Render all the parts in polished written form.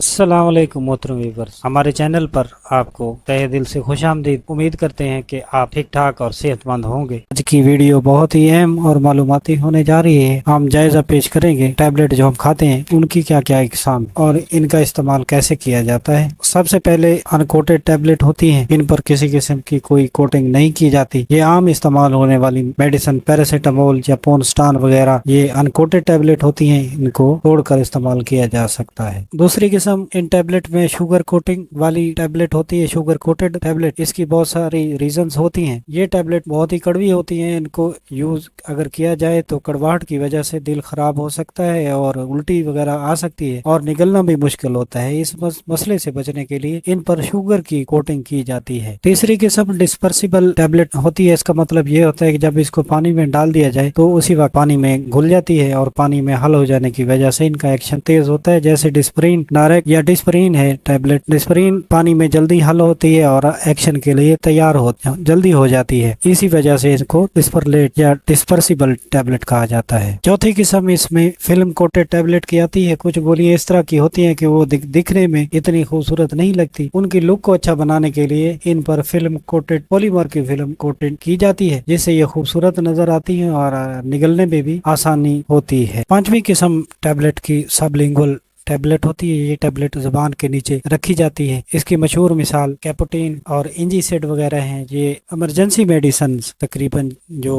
अस्सलाम वालेकुम मोहतरम व्यूअर्स, हमारे चैनल पर आपको तहे दिल से खुश आमदीद। उम्मीद करते हैं कि आप ठीक ठाक और सेहतमंद होंगे। आज की वीडियो बहुत ही अहम और मालूमाती होने जा रही है। हम जायजा पेश करेंगे टैबलेट जो हम खाते हैं उनकी क्या क्या इकसाम और इनका इस्तेमाल कैसे किया जाता है। सबसे पहले अनकोटेड टैबलेट होती हैं, इन पर किसी किस्म की कोई कोटिंग नहीं की जाती। ये आम इस्तेमाल होने वाली मेडिसिन पैरासीटामोल या पोनस्टान वगैरह ये अनकोटेड टैबलेट होती हैं, इनको तोड़कर इस्तेमाल किया जा सकता है। दूसरी किस्म इन टैबलेट में शुगर कोटिंग वाली टैबलेट होती है, शुगर कोटेड टैबलेट। इसकी बहुत सारी रीजंस होती हैं। ये टैबलेट बहुत ही कड़वी होती हैं, इनको यूज अगर किया जाए तो कड़वाहट की वजह से दिल खराब हो सकता है और उल्टी वगैरह आ सकती है और निगलना भी मुश्किल होता है। इस मसले से बचने के लिए इन पर शुगर की कोटिंग की जाती है। तीसरी किस्म डिस्पर्सिबल टैबलेट होती है। इसका मतलब ये होता है कि जब इसको पानी में डाल दिया जाए तो उसी वक्त पानी में घुल जाती है और पानी में हल हो जाने की वजह से इनका एक्शन तेज होता है। जैसे डिस्प्रिन नारेक या डिस्प्रिन है टैबलेट। डिस्प्रिन पानी में जल्दी हल होती है और एक्शन के लिए तैयार जल्दी हो जाती है। इसी वजह से इसको डिस्परलेट या डिस्पर्सिबल टैबलेट कहा जाता है। चौथी किस्म इसमें फिल्म कोटेड टैबलेट की आती है। कुछ गोलियां इस तरह की होती हैं कि वो दिखने में इतनी खूबसूरत नहीं लगती। उनकी लुक को अच्छा बनाने के लिए इन पर फिल्म कोटेड पॉलीमर की फिल्म कोटेड की जाती है, जिससे ये खूबसूरत नजर आती है और निगलने में भी आसानी होती है। पांचवी किस्म टैबलेट की सबलिंगुअल टैबलेट होती है। ये टैबलेट जुबान के नीचे रखी जाती है। इसकी मशहूर मिसाल कैपोटीन और इंजीसेड वगैरह हैं। ये इमरजेंसी मेडिसिन तकरीबन जो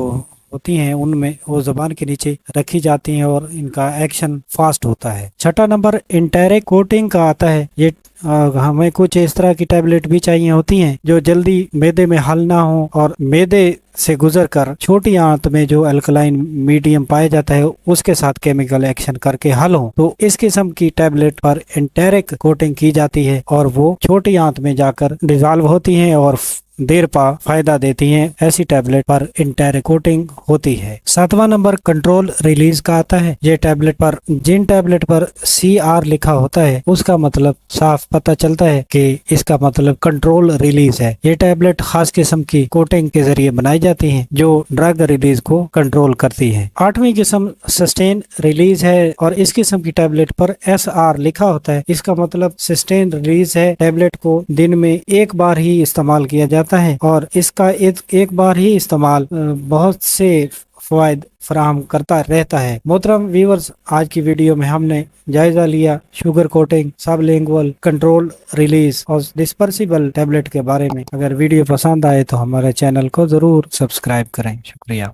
होती हैं उनमें वो जुबान के नीचे रखी जाती हैं और इनका एक्शन फास्ट होता है। छठा नंबर इंटेरिक कोटिंग का आता है। ये हमें कुछ इस तरह की टैबलेट भी चाहिए होती हैं जो जल्दी मैदे में हल ना हो और मैदे से गुजर कर छोटी आंत में जो अल्कलाइन मीडियम पाया जाता है उसके साथ केमिकल एक्शन करके हल हो। तो इस किस्म की टैबलेट पर इंटेरिक कोटिंग की जाती है और वो छोटी आंत में जाकर डिजॉल्व होती हैं और देर पा फायदा देती हैं। ऐसी टैबलेट पर इंटेरिक कोटिंग होती है। सातवां नंबर कंट्रोल रिलीज का आता है। ये टैबलेट पर जिन टैबलेट पर CR लिखा होता है उसका मतलब साफ पता चलता है कि इसका मतलब कंट्रोल रिलीज है। ये टैबलेट खास किस्म की कोटिंग के जरिए बनाई जाती हैं जो ड्रग रिलीज को कंट्रोल करती है। आठवीं किस्म सस्टेन रिलीज है और इस किस्म की टैबलेट पर SR लिखा होता है। इसका मतलब सस्टेन रिलीज है। टैबलेट को दिन में एक बार ही इस्तेमाल किया जाता है और इसका एक बार ही इस्तेमाल बहुत से फायदे फराहम करता रहता है। मोहतरम व्यूअर्स, आज की वीडियो में हमने जायजा लिया sugar coating, sublingual, control release और डिस्पर्सिबल टैबलेट के बारे में। अगर वीडियो पसंद आए तो हमारे चैनल को जरूर सब्सक्राइब करें। शुक्रिया।